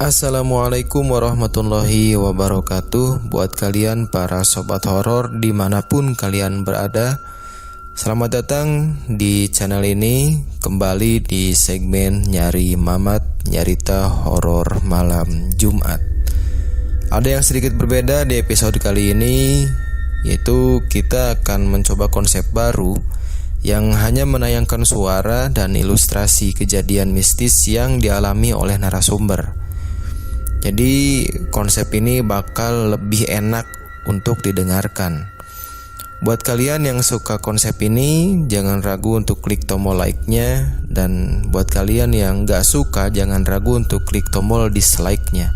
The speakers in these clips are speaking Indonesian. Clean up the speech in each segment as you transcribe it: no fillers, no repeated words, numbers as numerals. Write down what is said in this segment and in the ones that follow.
Assalamualaikum warahmatullahi wabarakatuh. Buat kalian para sobat horor dimanapun kalian berada, selamat datang di channel ini. Kembali di segmen Nyari Mamat, Nyarita Horor Malam Jumat. Ada yang sedikit berbeda di episode kali ini, yaitu kita akan mencoba konsep baru yang hanya menayangkan suara dan ilustrasi kejadian mistis yang dialami oleh narasumber. Jadi konsep ini bakal lebih enak untuk didengarkan. Buat kalian yang suka konsep ini, jangan ragu untuk klik tombol like-nya. Dan buat kalian yang gak suka, jangan ragu untuk klik tombol dislike-nya.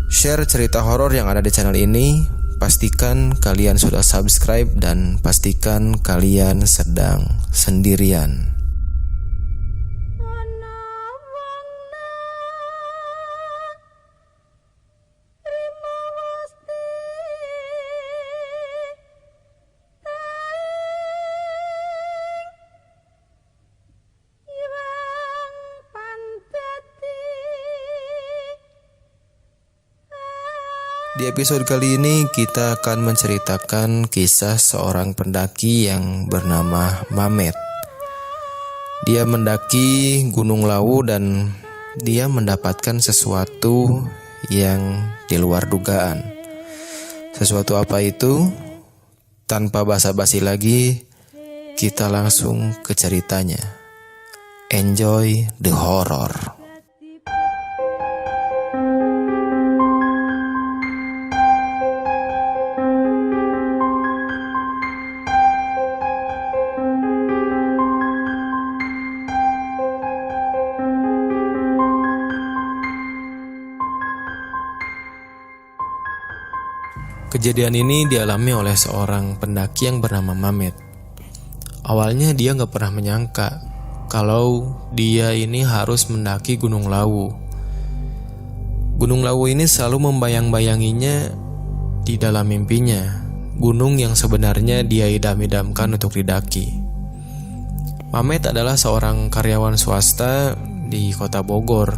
Share cerita horor yang ada di channel ini. Pastikan kalian sudah subscribe dan pastikan kalian sedang sendirian. Di episode kali ini kita akan menceritakan kisah seorang pendaki yang bernama Mamet. Dia mendaki Gunung Lawu dan dia mendapatkan sesuatu yang di luar dugaan. Sesuatu apa itu? Tanpa basa-basi lagi, kita langsung ke ceritanya. Enjoy the horror. Kejadian ini dialami oleh seorang pendaki yang bernama Mamet. Awalnya dia gak pernah menyangka kalau dia ini harus mendaki Gunung Lawu. Gunung Lawu ini selalu membayang-bayanginya di dalam mimpinya, gunung yang sebenarnya dia idam-idamkan untuk didaki. Mamet adalah seorang karyawan swasta di kota Bogor,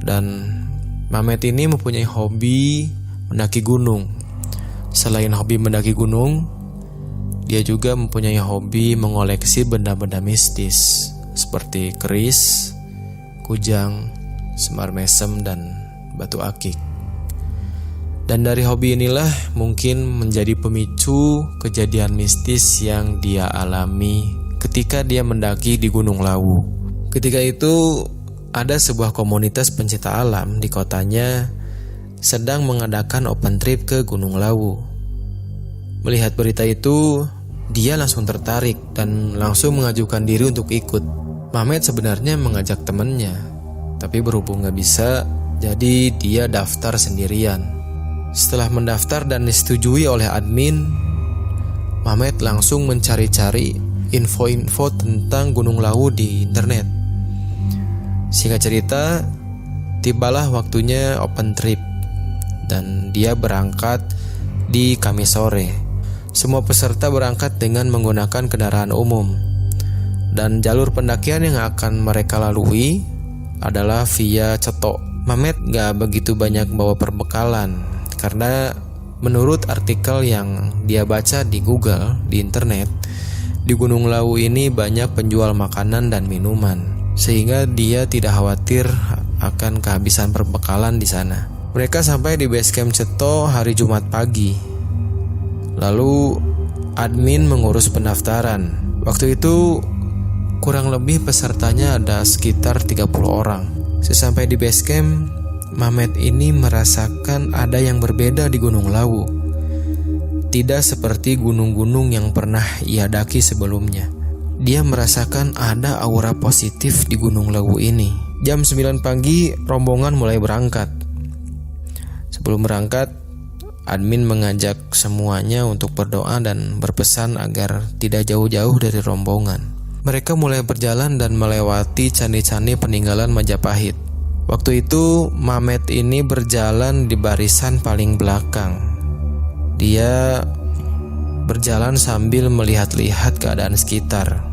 dan Mamet ini mempunyai hobi mendaki gunung. Selain hobi mendaki gunung, dia juga mempunyai hobi mengoleksi benda-benda mistis seperti keris, kujang, semar mesem, dan batu akik. Dan dari hobi inilah mungkin menjadi pemicu kejadian mistis yang dia alami ketika dia mendaki di Gunung Lawu. Ketika itu ada sebuah komunitas pencinta alam di kotanya sedang mengadakan open trip ke Gunung Lawu. Melihat berita itu, dia langsung tertarik dan langsung mengajukan diri untuk ikut. Mamet sebenarnya mengajak temannya, tapi berhubung gak bisa, jadi dia daftar sendirian. Setelah mendaftar dan disetujui oleh admin, Mamet langsung mencari-cari info-info tentang Gunung Lawu di internet. Singkat cerita, tibalah waktunya open trip dan dia berangkat di Kamis sore. Semua peserta berangkat dengan menggunakan kendaraan umum, dan jalur pendakian yang akan mereka lalui adalah via cetok. Mamet gak begitu banyak bawa perbekalan, karena menurut artikel yang dia baca di Google, di internet, di Gunung Lawu ini banyak penjual makanan dan minuman, sehingga dia tidak khawatir akan kehabisan perbekalan di sana. Mereka sampai di base camp Ceto hari Jumat pagi. Lalu admin mengurus pendaftaran. Waktu itu kurang lebih pesertanya ada sekitar 30 orang. Sesampai di base camp, Mamet ini merasakan ada yang berbeda di Gunung Lawu. Tidak seperti gunung-gunung yang pernah ia daki sebelumnya. Dia merasakan ada aura positif di Gunung Lawu ini. Jam 9 pagi rombongan mulai berangkat. Sebelum berangkat, admin mengajak semuanya untuk berdoa dan berpesan agar tidak jauh-jauh dari rombongan. Mereka mulai berjalan dan melewati candi-candi peninggalan Majapahit. Waktu itu Mamet ini berjalan di barisan paling belakang. Dia berjalan sambil melihat-lihat keadaan sekitar.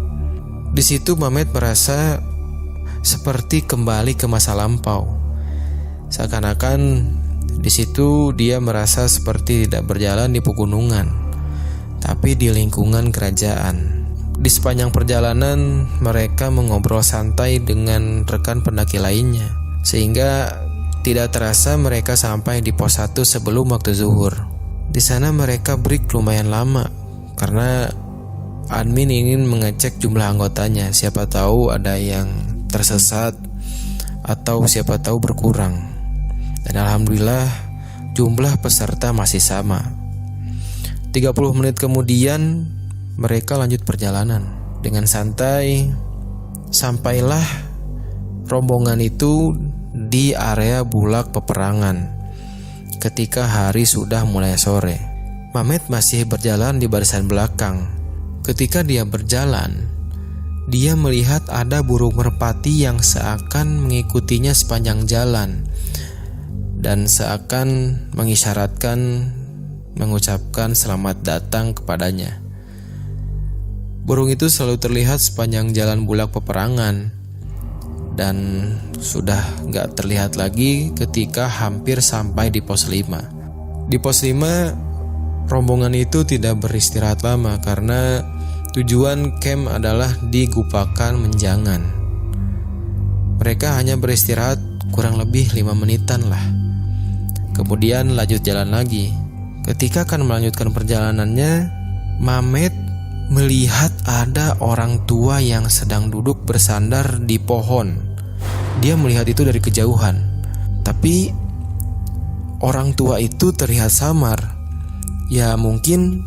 Di situ Mamet merasa seperti kembali ke masa lampau. Seakan-akan di situ dia merasa seperti tidak berjalan di pegunungan, tapi di lingkungan kerajaan. Di sepanjang perjalanan mereka mengobrol santai dengan rekan pendaki lainnya, sehingga tidak terasa mereka sampai di pos 1 sebelum waktu zuhur. Di sana mereka break lumayan lama karena admin ingin mengecek jumlah anggotanya, siapa tahu ada yang tersesat atau siapa tahu berkurang. Dan alhamdulillah jumlah peserta masih sama. 30 menit kemudian mereka lanjut perjalanan. Dengan santai sampailah rombongan itu di area bulak peperangan ketika hari sudah mulai sore. Mamet masih berjalan di barisan belakang. Ketika dia berjalan, dia melihat ada burung merpati yang seakan mengikutinya sepanjang jalan dan seakan mengisyaratkan mengucapkan selamat datang kepadanya. Burung itu selalu terlihat sepanjang jalan bulak peperangan dan sudah gak terlihat lagi ketika hampir sampai di pos 5. Di pos 5 rombongan itu tidak beristirahat lama karena tujuan camp adalah di Gupakan Menjangan. Mereka hanya beristirahat kurang lebih 5 menitan lah. Kemudian lanjut jalan lagi. Ketika akan melanjutkan perjalanannya, Mamet melihat ada orang tua yang sedang duduk bersandar di pohon. Dia melihat itu dari kejauhan, tapi orang tua itu terlihat samar. Ya mungkin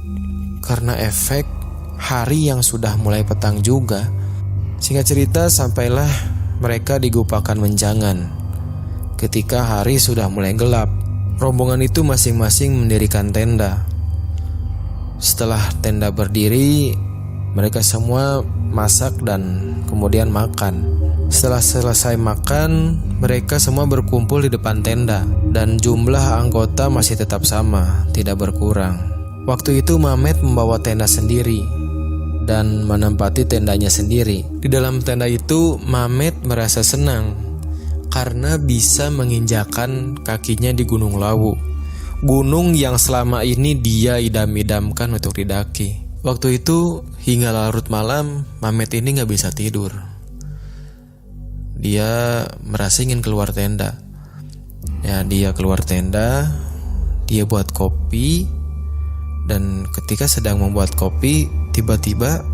karena efek hari yang sudah mulai petang juga. Singkat cerita, sampailah mereka di Gupakan Menjangan. Ketika hari sudah mulai gelap, rombongan itu masing-masing mendirikan tenda. Setelah tenda berdiri, mereka semua masak dan kemudian makan. Setelah selesai makan, mereka semua berkumpul di depan tenda dan jumlah anggota masih tetap sama, tidak berkurang. Waktu itu Mamet membawa tenda sendiri dan menempati tendanya sendiri. Di dalam tenda itu Mamet merasa senang karena bisa menginjakan kakinya di Gunung Lawu, gunung yang selama ini dia idam-idamkan untuk didaki. Waktu itu hingga larut malam Mamet ini gak bisa tidur. Dia merasa ingin keluar tenda. Ya, dia keluar tenda, dia buat kopi, dan ketika sedang membuat kopi, tiba-tiba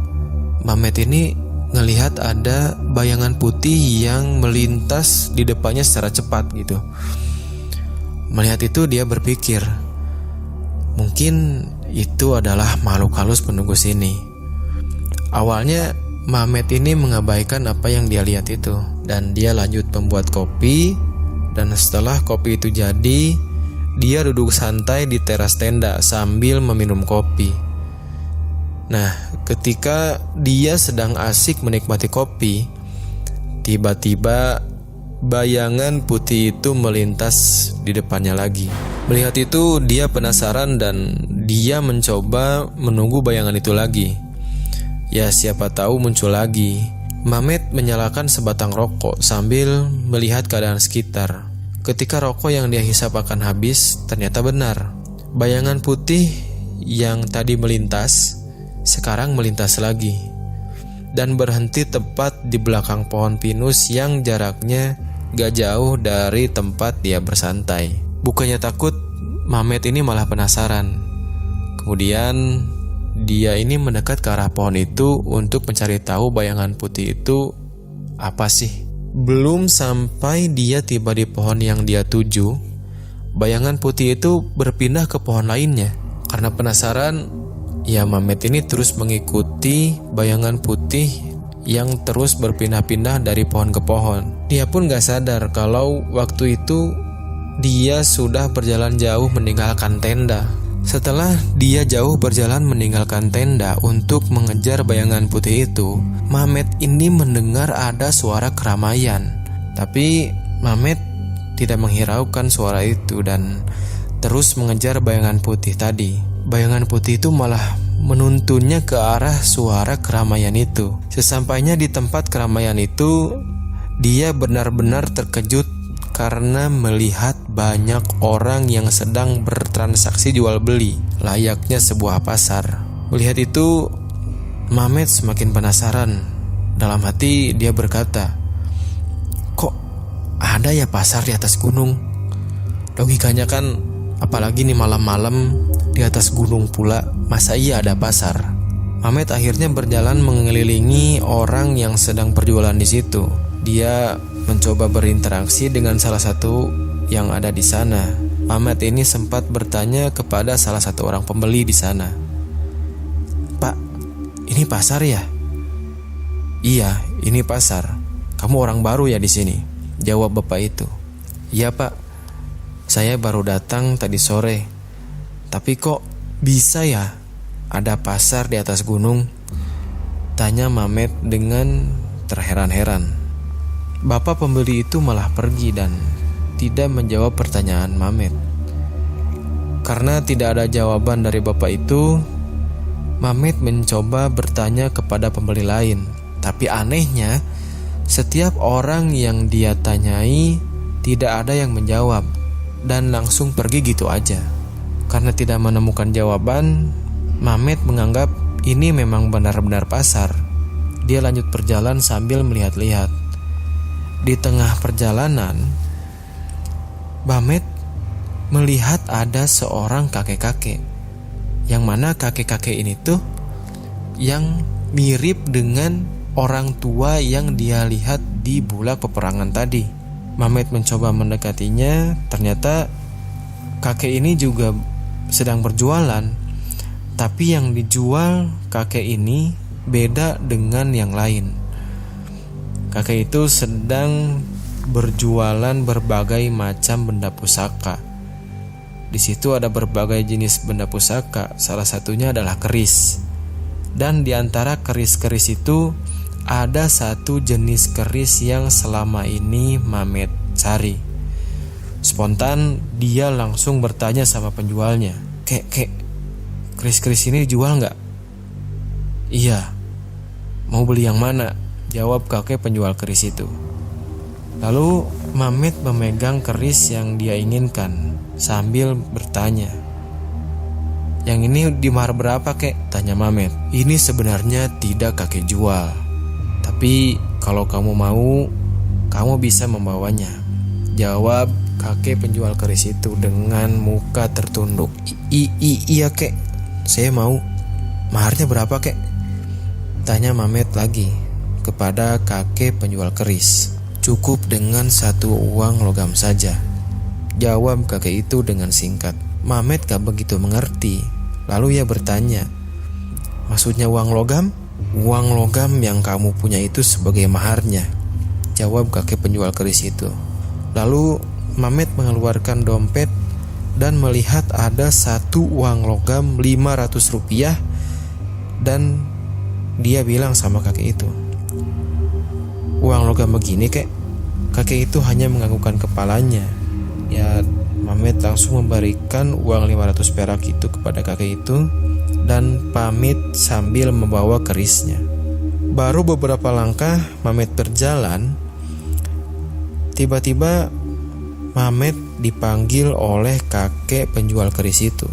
Mamet ini ngelihat ada bayangan putih yang melintas di depannya secara cepat gitu. Melihat itu dia berpikir, mungkin itu adalah makhluk halus penunggu sini. Awalnya Mamet ini mengabaikan apa yang dia lihat itu, dan dia lanjut membuat kopi. Dan setelah kopi itu jadi, dia duduk santai di teras tenda sambil meminum kopi. Nah, ketika dia sedang asik menikmati kopi, tiba-tiba bayangan putih itu melintas di depannya lagi. Melihat itu dia penasaran dan dia mencoba menunggu bayangan itu lagi. Ya, siapa tahu muncul lagi. Mamet menyalakan sebatang rokok sambil melihat keadaan sekitar. Ketika rokok yang dia hisap akan habis, ternyata benar. Bayangan putih yang tadi melintas, sekarang melintas lagi. Dan berhenti tepat di belakang pohon pinus yang jaraknya gak jauh dari tempat dia bersantai. Bukannya takut, Mamet ini malah penasaran. Kemudian dia ini mendekat ke arah pohon itu untuk mencari tahu bayangan putih itu apa sih. Belum sampai dia tiba di pohon yang dia tuju, bayangan putih itu berpindah ke pohon lainnya. Karena penasaran, ya Mamet ini terus mengikuti bayangan putih yang terus berpindah-pindah dari pohon ke pohon. Dia pun gak sadar kalau waktu itu dia sudah berjalan jauh meninggalkan tenda. Setelah dia jauh berjalan meninggalkan tenda untuk mengejar bayangan putih itu, Mamet ini mendengar ada suara keramaian. Tapi Mamet tidak menghiraukan suara itu dan terus mengejar bayangan putih tadi. Bayangan putih itu malah menuntunnya ke arah suara keramaian itu. Sesampainya di tempat keramaian itu, dia benar-benar terkejut karena melihat banyak orang yang sedang bertransaksi jual beli layaknya sebuah pasar. Melihat itu, Mamet semakin penasaran. Dalam hati dia berkata, "Kok ada ya pasar di atas gunung? Logikanya kan, apalagi nih malam-malam di atas gunung pula, masa iya ada pasar?" Mamet akhirnya berjalan mengelilingi orang yang sedang berjualan di situ. Dia mencoba berinteraksi dengan salah satu yang ada di sana. Mamet ini sempat bertanya kepada salah satu orang pembeli di sana, "Pak, ini pasar ya?" "Iya, ini pasar. Kamu orang baru ya di sini?" jawab bapak itu. "Iya Pak, saya baru datang tadi sore. Tapi kok bisa ya ada pasar di atas gunung?" tanya Mamet dengan terheran-heran. Bapak pembeli itu malah pergi dan tidak menjawab pertanyaan Mamet. Karena tidak ada jawaban dari bapak itu, Mamet mencoba bertanya kepada pembeli lain. Tapi anehnya, setiap orang yang dia tanyai tidak ada yang menjawab dan langsung pergi gitu aja. Karena tidak menemukan jawaban, Mamet menganggap ini memang benar-benar pasar. Dia lanjut berjalan sambil melihat-lihat. Di tengah perjalanan, Mamet melihat ada seorang kakek-kakek, yang mana kakek-kakek ini tuh yang mirip dengan orang tua yang dia lihat di bulak peperangan tadi. Mamet mencoba mendekatinya, ternyata kakek ini juga sedang berjualan, tapi yang dijual kakek ini beda dengan yang lain. Kakek itu sedang berjualan berbagai macam benda pusaka. Di situ ada berbagai jenis benda pusaka, salah satunya adalah keris. Dan di antara keris-keris itu ada satu jenis keris yang selama ini Mamet cari. Spontan dia langsung bertanya sama penjualnya, Kek, keris-keris ini dijual nggak?" "Iya." "Mau beli yang mana?" jawab kakek penjual keris itu. Lalu Mamet memegang keris yang dia inginkan sambil bertanya, "Yang ini di mahar berapa kek?" tanya Mamet. "Ini sebenarnya tidak kakek jual, tapi kalau kamu mau, kamu bisa membawanya," jawab kakek penjual keris itu dengan muka tertunduk. Iya kek, saya mau." "Maharnya berapa kek?" tanya Mamet lagi kepada kakek penjual keris. "Cukup dengan 1 uang logam saja," jawab kakek itu dengan singkat. Mamet gak begitu mengerti. Lalu ia bertanya, "Maksudnya uang logam?" "Uang logam yang kamu punya itu sebagai maharnya," jawab kakek penjual keris itu. Lalu Mamet mengeluarkan dompet dan melihat ada 1 uang logam 500 rupiah. Dan dia bilang sama kakek itu, "Uang logam begini kek?" Kakek itu hanya menganggukkan kepalanya. Ya, Mamet langsung memberikan uang 500 perak itu kepada kakek itu dan pamit sambil membawa kerisnya. Baru beberapa langkah Mamet berjalan, tiba-tiba Mamet dipanggil oleh kakek penjual keris itu.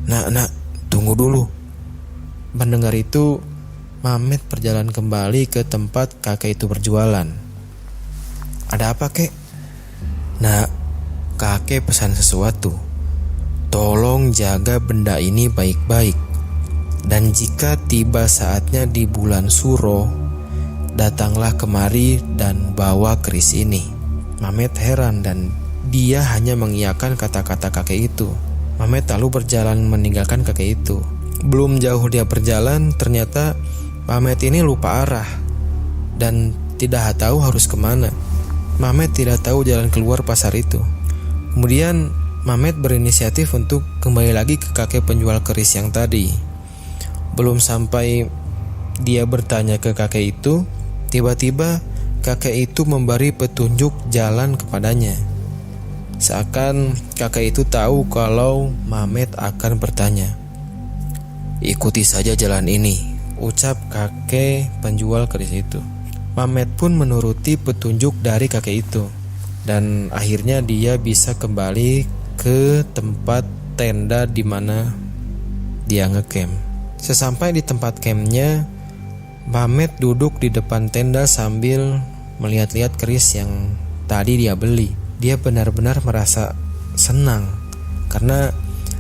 Nak, tunggu dulu." Mendengar itu, Mamet berjalan kembali ke tempat kakek itu berjualan. "Ada apa kek?" "Nak, kakek pesan sesuatu. Tolong jaga benda ini baik-baik. Dan jika tiba saatnya di bulan Suro, datanglah kemari dan bawa keris ini." Mamet heran dan dia hanya mengiyakan kata-kata kakek itu. Mamet lalu berjalan meninggalkan kakek itu. Belum jauh dia berjalan, ternyata Mamet ini lupa arah dan tidak tahu harus kemana. Mamet tidak tahu jalan keluar pasar itu. Kemudian Mamet berinisiatif untuk kembali lagi ke kakek penjual keris yang tadi. Belum sampai dia bertanya ke kakek itu, tiba-tiba kakek itu memberi petunjuk jalan kepadanya. Seakan kakek itu tahu kalau Mamet akan bertanya. "Ikuti saja jalan ini," ucap kakek penjual keris itu. Mamet pun menuruti petunjuk dari kakek itu. Dan akhirnya dia bisa kembali ke tempat tenda di mana dia ngecamp. Sesampai di tempat campnya, Mamet duduk di depan tenda sambil melihat-lihat keris yang tadi dia beli. Dia benar-benar merasa senang karena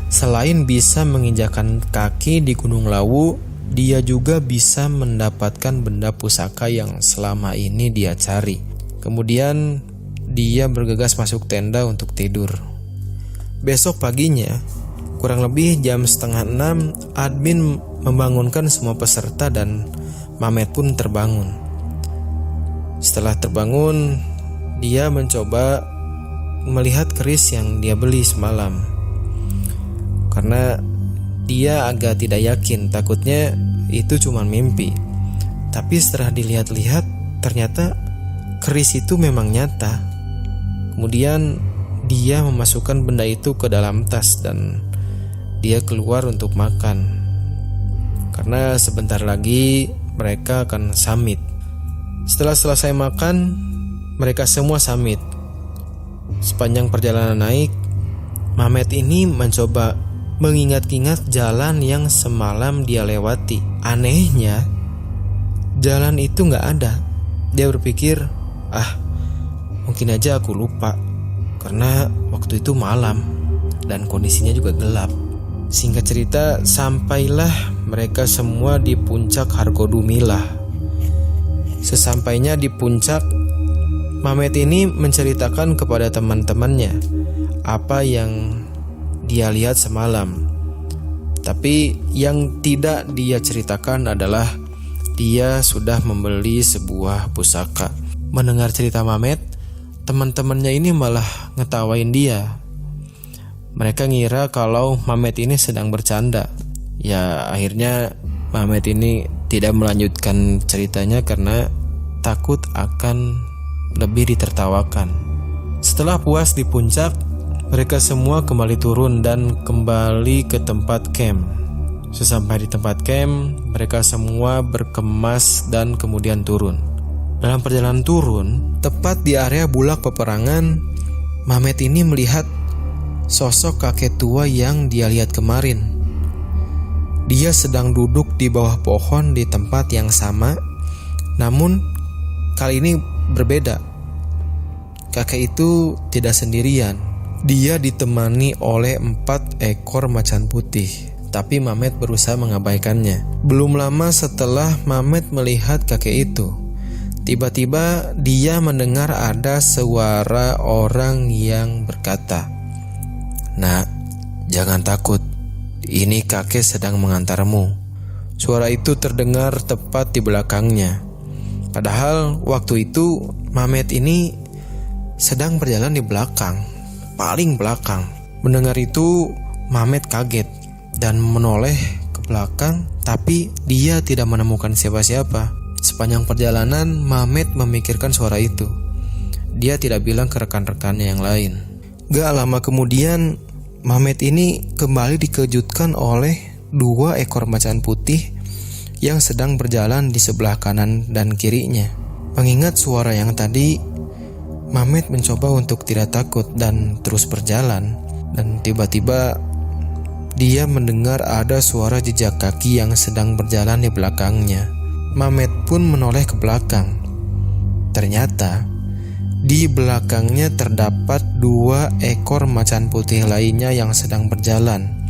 selain bisa menginjakan kaki di Gunung Lawu, dia juga bisa mendapatkan benda pusaka yang selama ini dia cari. Kemudian dia bergegas masuk tenda untuk tidur. Besok paginya, kurang lebih jam 5:30, admin membangunkan semua peserta dan Mamet pun terbangun. Setelah terbangun, dia mencoba melihat keris yang dia beli semalam. Karena dia agak tidak yakin, takutnya itu cuma mimpi. Tapi setelah dilihat-lihat, ternyata keris itu memang nyata. Kemudian dia memasukkan benda itu ke dalam tas dan dia keluar untuk makan. Karena sebentar lagi mereka akan summit. Setelah selesai makan, mereka semua summit. Sepanjang perjalanan naik, Mamet ini mencoba mengingat-ingat jalan yang semalam dia lewati. Anehnya, jalan itu gak ada. Dia berpikir, mungkin aja aku lupa, karena waktu itu malam dan kondisinya juga gelap. Singkat cerita, sampailah mereka semua di puncak Hargodumilah. Sesampainya di puncak, Mamet ini menceritakan kepada teman-temannya apa yang dia lihat semalam. Tapi yang tidak dia ceritakan adalah dia sudah membeli sebuah pusaka. Mendengar cerita Mamet, teman-temannya ini malah ngetawain dia. Mereka ngira kalau Mamet ini sedang bercanda. Ya, akhirnya Mamet ini tidak melanjutkan ceritanya karena takut akan lebih ditertawakan. Setelah puas di puncak, mereka semua kembali turun dan kembali ke tempat camp. Sesampai di tempat camp, mereka semua berkemas dan kemudian turun. Dalam perjalanan turun, tepat di area bulak peperangan, Mamet ini melihat sosok kakek tua yang dia lihat kemarin. Dia sedang duduk di bawah pohon di tempat yang sama, namun kali ini berbeda. Kakek itu tidak sendirian. Dia ditemani oleh 4 ekor macan putih. Tapi Mamet berusaha mengabaikannya. Belum lama setelah Mamet melihat kakek itu, tiba-tiba dia mendengar ada suara orang yang berkata, "Nak, jangan takut. Ini kakek sedang mengantarmu." Suara itu terdengar tepat di belakangnya. Padahal waktu itu Mamet ini sedang berjalan di belakang, paling belakang. Mendengar itu, Mamet kaget dan menoleh ke belakang, tapi dia tidak menemukan siapa-siapa. Sepanjang perjalanan, Mamet memikirkan suara itu. Dia tidak bilang ke rekan-rekannya yang lain. Gak lama kemudian, Mamet ini kembali dikejutkan oleh 2 ekor macan putih yang sedang berjalan di sebelah kanan dan kirinya. Mengingat suara yang tadi, Mamet mencoba untuk tidak takut dan terus berjalan. Dan tiba-tiba dia mendengar ada suara jejak kaki yang sedang berjalan di belakangnya. Mamet pun menoleh ke belakang. Ternyata di belakangnya terdapat 2 ekor macan putih lainnya yang sedang berjalan.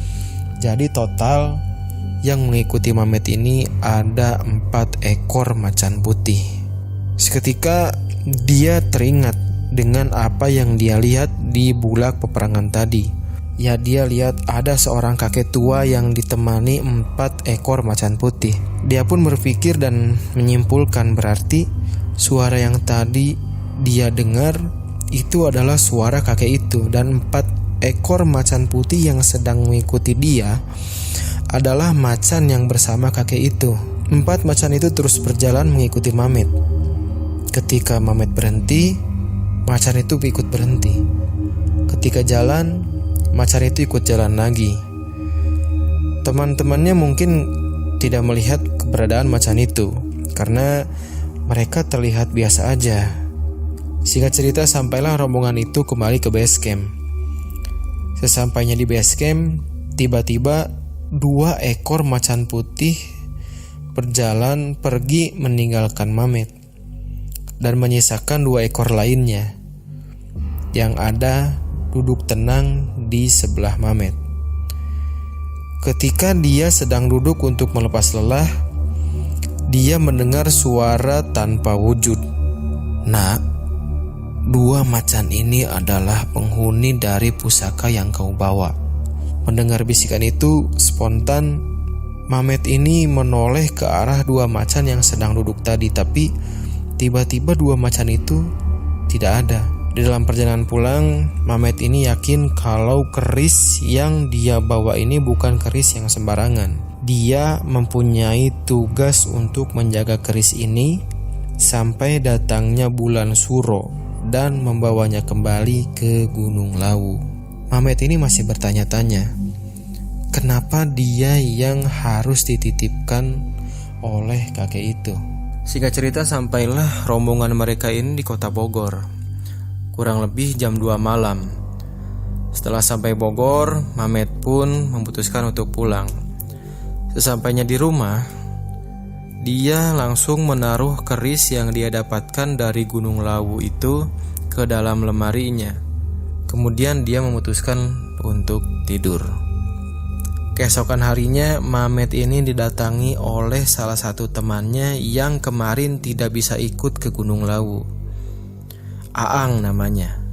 Jadi total yang mengikuti Mamet ini ada 4 ekor macan putih. Seketika dia teringat dengan apa yang dia lihat di bulak peperangan tadi. Ya, dia lihat ada seorang kakek tua yang ditemani 4 ekor macan putih. Dia pun berpikir dan menyimpulkan berarti suara yang tadi dia dengar itu adalah suara kakek itu, dan 4 ekor macan putih yang sedang mengikuti dia adalah macan yang bersama kakek itu. 4 macan itu terus berjalan mengikuti Mamet. Ketika Mamet berhenti, macan itu ikut berhenti. Ketika jalan, macan itu ikut jalan lagi. Teman-temannya mungkin tidak melihat keberadaan macan itu karena mereka terlihat biasa aja. Singkat cerita, sampailah rombongan itu kembali ke base camp. Sesampainya di base camp, tiba-tiba 2 ekor macan putih berjalan pergi meninggalkan Mamet dan menyisakan 2 ekor lainnya yang ada duduk tenang di sebelah Mamet. Ketika dia sedang duduk untuk melepas lelah, dia mendengar suara tanpa wujud. "Nak, 2 macan ini adalah penghuni dari pusaka yang kau bawa." Mendengar bisikan itu, spontan Mamet ini menoleh ke arah 2 macan yang sedang duduk tadi, tapi tiba-tiba 2 macan itu tidak ada. Di dalam perjalanan pulang, Mamet ini yakin kalau keris yang dia bawa ini bukan keris yang sembarangan. Dia mempunyai tugas untuk menjaga keris ini sampai datangnya bulan Suro dan membawanya kembali ke Gunung Lawu. Mamet ini masih bertanya-tanya, kenapa dia yang harus dititipkan oleh kakek itu. Singkat cerita, sampailah rombongan mereka ini di kota Bogor. Kurang lebih jam 2 malam. Setelah sampai Bogor, Mamet pun memutuskan untuk pulang. Sesampainya di rumah, dia langsung menaruh keris yang dia dapatkan dari Gunung Lawu itu ke dalam lemarinya. Kemudian dia memutuskan untuk tidur. Keesokan harinya, Mamet ini didatangi oleh salah satu temannya yang kemarin tidak bisa ikut ke Gunung Lawu. Aang namanya.